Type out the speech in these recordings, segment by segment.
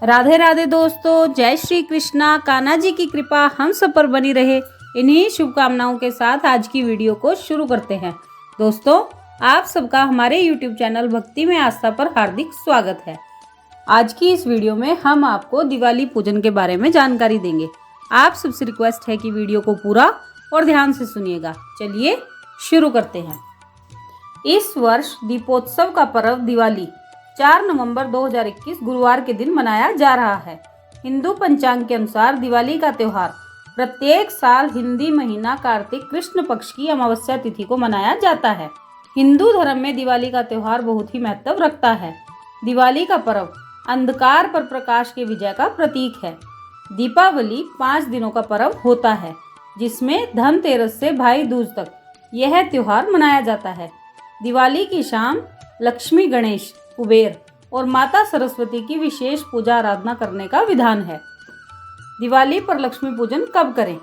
राधे राधे दोस्तों, जय श्री कृष्णा। कान्हा जी की कृपा हम सब पर बनी रहे, इन्हीं शुभकामनाओं के साथ आज की वीडियो को शुरू करते हैं। दोस्तों, आप सबका हमारे YouTube चैनल भक्ति में आस्था पर हार्दिक स्वागत है। आज की इस वीडियो में हम आपको दिवाली पूजन के बारे में जानकारी देंगे। आप सबसे रिक्वेस्ट है कि वीडियो को पूरा और ध्यान से सुनिएगा। चलिए शुरू करते हैं। इस वर्ष दीपोत्सव का पर्व दिवाली 4 नवंबर 2021 गुरुवार के दिन मनाया जा रहा है। हिंदू पंचांग के अनुसार दिवाली का त्यौहार प्रत्येक साल हिंदी महीना कार्तिक कृष्ण पक्ष की अमावस्या तिथि को मनाया जाता है। हिंदू धर्म में दिवाली का त्यौहार बहुत ही महत्व रखता है। दिवाली का पर्व अंधकार पर प्रकाश के विजय का प्रतीक है। दीपावली 5 दिनों का पर्व होता है, जिसमें धनतेरस से भाई दूज तक यह त्यौहार मनाया जाता है। दिवाली की शाम लक्ष्मी, गणेश, कुबेर और माता सरस्वती की विशेष पूजा आराधना करने का विधान है। दिवाली पर लक्ष्मी पूजन कब करें?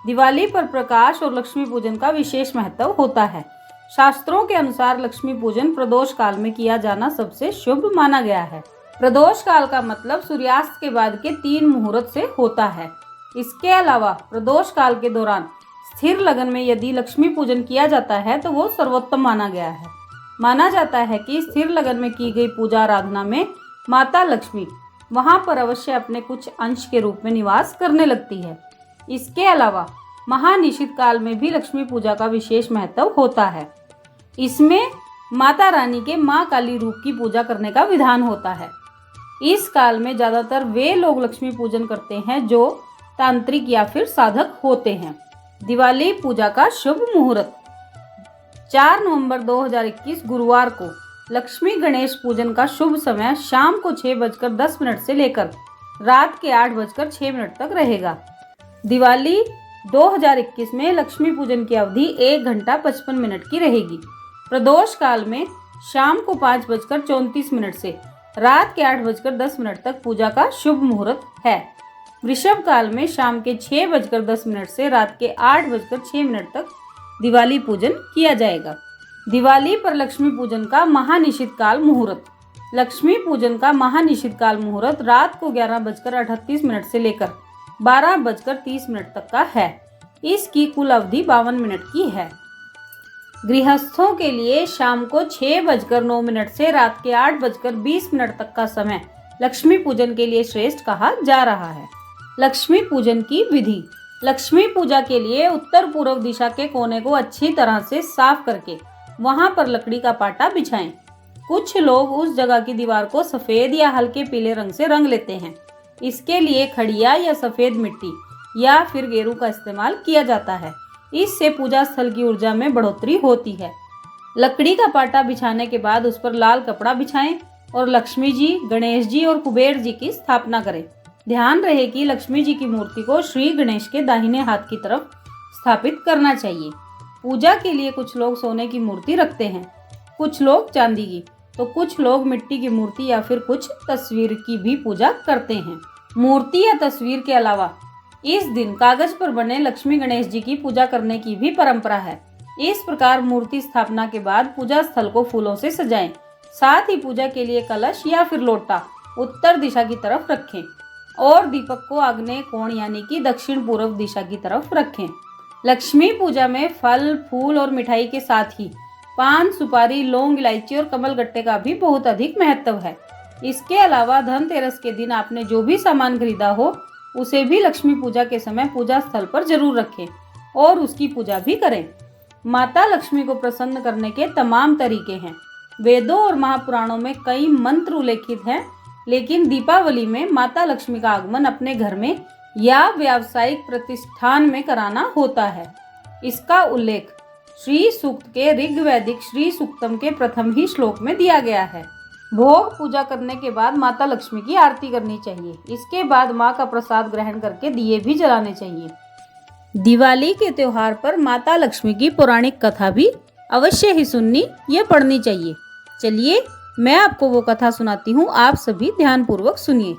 दिवाली पर प्रकाश और लक्ष्मी पूजन का विशेष महत्व होता है। शास्त्रों के अनुसार लक्ष्मी पूजन प्रदोष काल में किया जाना सबसे शुभ माना गया है। प्रदोष काल का मतलब सूर्यास्त के बाद के 3 मुहूर्त से होता है। इसके अलावा प्रदोष काल के दौरान स्थिर लगन में यदि लक्ष्मी पूजन किया जाता है तो वो सर्वोत्तम माना गया है। माना जाता है कि स्थिर लगन में की गई पूजा आराधना में माता लक्ष्मी वहां पर अवश्य अपने कुछ अंश के रूप में निवास करने लगती है। इसके अलावा महानिशित काल में भी लक्ष्मी पूजा का विशेष महत्व होता है। इसमें माता रानी के मां काली रूप की पूजा करने का विधान होता है। इस काल में ज्यादातर वे लोग लक्ष्मी पूजन करते हैं जो तांत्रिक या फिर साधक होते हैं। दिवाली पूजा का शुभ मुहूर्त 4 नवंबर 2021 गुरुवार को लक्ष्मी गणेश पूजन का शुभ समय शाम को 6:10 से लेकर रात के 8:06 तक रहेगा। दिवाली 2021 में लक्ष्मी पूजन की अवधि 1 घंटा 55 मिनट की रहेगी। प्रदोष काल में शाम को 5:34 से रात के 8:10 तक पूजा का शुभ मुहूर्त है। वृषभ काल में शाम के 6:10 से रात के 8:06 तक दिवाली पूजन किया जाएगा। दिवाली पर लक्ष्मी पूजन का महानिशित काल मुहूर्त। लक्ष्मी पूजन का महानिशित काल मुहूर्त रात को 11:38 से लेकर 12:30 तक का है। इसकी कुल अवधि 52 मिनट की है। गृहस्थों के लिए शाम को 6:09 से रात के 8:20 तक का समय लक्ष्मी पूजन के लिए श्रेष्ठ कहा जा रहा है। लक्ष्मी पूजन की विधि। लक्ष्मी पूजा के लिए उत्तर पूर्व दिशा के कोने को अच्छी तरह से साफ करके वहां पर लकड़ी का पाटा बिछाएं। कुछ लोग उस जगह की दीवार को सफेद या हल्के पीले रंग से रंग लेते हैं। इसके लिए खड़िया या सफेद मिट्टी या फिर गेरू का इस्तेमाल किया जाता है। इससे पूजा स्थल की ऊर्जा में बढ़ोतरी होती है। लकड़ी का पाटा बिछाने के बाद उस पर लाल कपड़ा बिछाएं और लक्ष्मी जी, गणेश जी और कुबेर जी की स्थापना करें। ध्यान रहे कि लक्ष्मी जी की मूर्ति को श्री गणेश के दाहिने हाथ की तरफ स्थापित करना चाहिए। पूजा के लिए कुछ लोग सोने की मूर्ति रखते हैं, कुछ लोग चांदी की, तो कुछ लोग मिट्टी की मूर्ति या फिर कुछ तस्वीर की भी पूजा करते हैं। मूर्ति या तस्वीर के अलावा इस दिन कागज पर बने लक्ष्मी गणेश जी की पूजा करने की भी परंपरा है। इस प्रकार मूर्ति स्थापना के बाद पूजा स्थल को फूलों से सजाएं। साथ ही पूजा के लिए कलश या फिर लोटा उत्तर दिशा की तरफ रखें और दीपक को आग्नेय कोण यानी कि दक्षिण पूर्व दिशा की तरफ रखें। लक्ष्मी पूजा में फल, फूल और मिठाई के साथ ही पान, सुपारी, लौंग, इलायची और कमल गट्टे का भी बहुत अधिक महत्व है। इसके अलावा धनतेरस के दिन आपने जो भी सामान खरीदा हो उसे भी लक्ष्मी पूजा के समय पूजा स्थल पर जरूर रखें और उसकी पूजा भी करें। माता लक्ष्मी को प्रसन्न करने के तमाम तरीके हैं। वेदों और महापुराणों में कई मंत्र उल्लेखित हैं, लेकिन दीपावली में माता लक्ष्मी का आगमन अपने घर में या व्यावसायिक प्रतिष्ठान में कराना होता है। इसका उल्लेख श्री सूक्त के ऋग्वैदिक श्री सूक्तम के प्रथम ही श्लोक में दिया गया है। भोग पूजा करने के बाद माता लक्ष्मी की आरती करनी चाहिए। इसके बाद माँ का प्रसाद ग्रहण करके दिए भी जलाने चाहिए। दिवाली के त्योहार पर माता लक्ष्मी की पौराणिक कथा भी अवश्य ही सुननी या पढ़नी चाहिए। चलिए मैं आपको वो कथा सुनाती हूँ, आप सभी ध्यानपूर्वक सुनिए।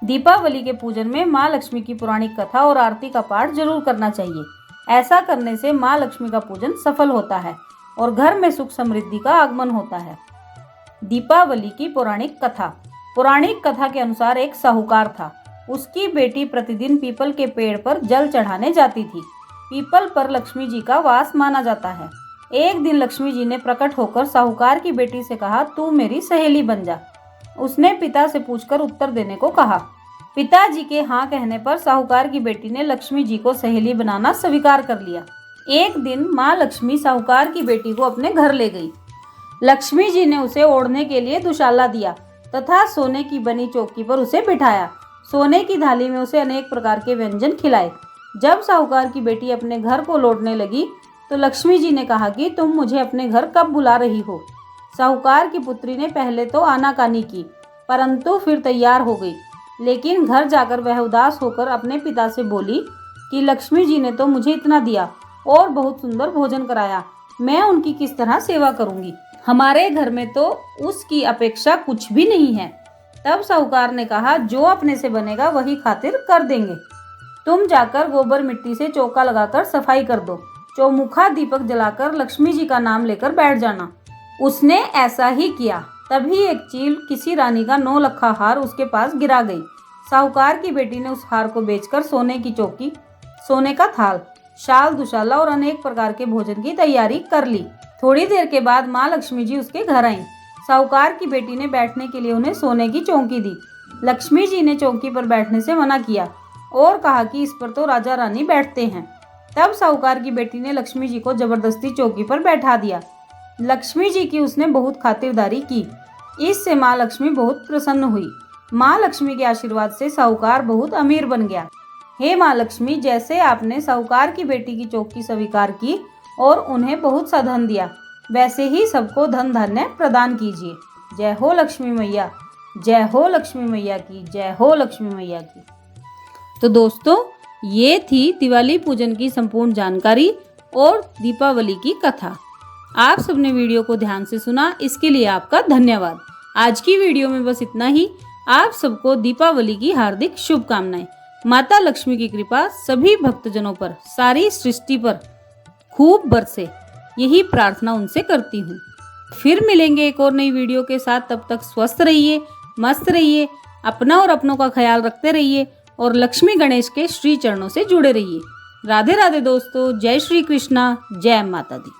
दीपावली के पूजन में माँ लक्ष्मी की पौराणिक कथा और आरती का पाठ जरूर करना चाहिए। ऐसा करने से माँ लक्ष्मी का पूजन सफल होता है और घर में सुख समृद्धि का आगमन होता है। दीपावली की पौराणिक कथा। पौराणिक कथा के अनुसार एक साहूकार था। उसकी बेटी प्रतिदिन पीपल के पेड़ पर जल चढ़ाने जाती थी। पीपल पर लक्ष्मी जी का वास माना जाता है। एक दिन लक्ष्मी जी ने प्रकट होकर साहूकार की बेटी से कहा, तू मेरी सहेली बन जा। उसने पिता से पूछकर उत्तर देने को कहा। पिताजी के हाँ कहने पर साहूकार की बेटी ने लक्ष्मी जी को सहेली बनाना स्वीकार कर लिया। एक दिन माँ लक्ष्मी साहूकार की बेटी को अपने घर ले गई। लक्ष्मी जी ने उसे ओढ़ने के लिए दुशाला दिया तथा सोने की बनी चौकी पर उसे बिठाया। सोने की थाली में उसे अनेक प्रकार के व्यंजन खिलाए। जब साहूकार की बेटी अपने घर को लौटने लगी तो लक्ष्मी जी ने कहा कि तुम मुझे अपने घर कब बुला रही हो। साहूकार की पुत्री ने पहले तो आनाकानी की, परंतु फिर तैयार हो गई। लेकिन घर जाकर वह उदास होकर अपने पिता से बोली कि लक्ष्मी जी ने तो मुझे इतना दिया और बहुत सुंदर भोजन कराया, मैं उनकी किस तरह सेवा करूंगी। हमारे घर में तो उसकी अपेक्षा कुछ भी नहीं है। तब साहूकार ने कहा, जो अपने से बनेगा वही खातिर कर देंगे। तुम जाकर गोबर मिट्टी से चौका लगाकर सफाई कर दो, चौमुखा दीपक जलाकर लक्ष्मी जी का नाम लेकर बैठ जाना। उसने ऐसा ही किया। तभी एक चील किसी रानी का 9 लखा हार उसके पास गिरा गई। साहूकार की बेटी ने उस हार को बेचकर सोने की चौकी, सोने का थाल, शाल, दुशाला और अनेक प्रकार के भोजन की तैयारी कर ली। थोड़ी देर के बाद माँ लक्ष्मी जी उसके घर आईं। साहूकार की बेटी ने बैठने के लिए उन्हें सोने की चौकी दी। लक्ष्मी जी ने चौकी पर बैठने से मना किया और कहा कि इस पर तो राजा रानी बैठते हैं। तब साहूकार की बेटी ने लक्ष्मी जी को जबरदस्ती चौकी पर बैठा दिया। लक्ष्मी जी की उसने बहुत खातिरदारी की। इससे माँ लक्ष्मी बहुत प्रसन्न हुई। माँ लक्ष्मी के आशीर्वाद से साहूकार बहुत अमीर बन गया। हे माँ लक्ष्मी, जैसे आपने साहूकार की बेटी की चौकी स्वीकार की और उन्हें बहुत सा धन दिया, वैसे ही सबको धन धान्य प्रदान कीजिए। जय हो लक्ष्मी मैया, जय हो लक्ष्मी मैया की, जय हो लक्ष्मी मैया की। तो दोस्तों, ये थी दिवाली पूजन की संपूर्ण जानकारी और दीपावली की कथा। आप सबने वीडियो को ध्यान से सुना, इसके लिए आपका धन्यवाद। आज की वीडियो में बस इतना ही। आप सबको दीपावली की हार्दिक शुभकामनाएं। माता लक्ष्मी की कृपा सभी भक्तजनों पर, सारी सृष्टि पर खूब बरसे, यही प्रार्थना उनसे करती हूँ। फिर मिलेंगे एक और नई वीडियो के साथ। तब तक स्वस्थ रहिए, मस्त रहिए, अपना और अपनों का ख्याल रखते रहिए और लक्ष्मी गणेश के श्री चरणों से जुड़े रहिए। राधे राधे दोस्तों, जय श्री कृष्णा, जय माता दी।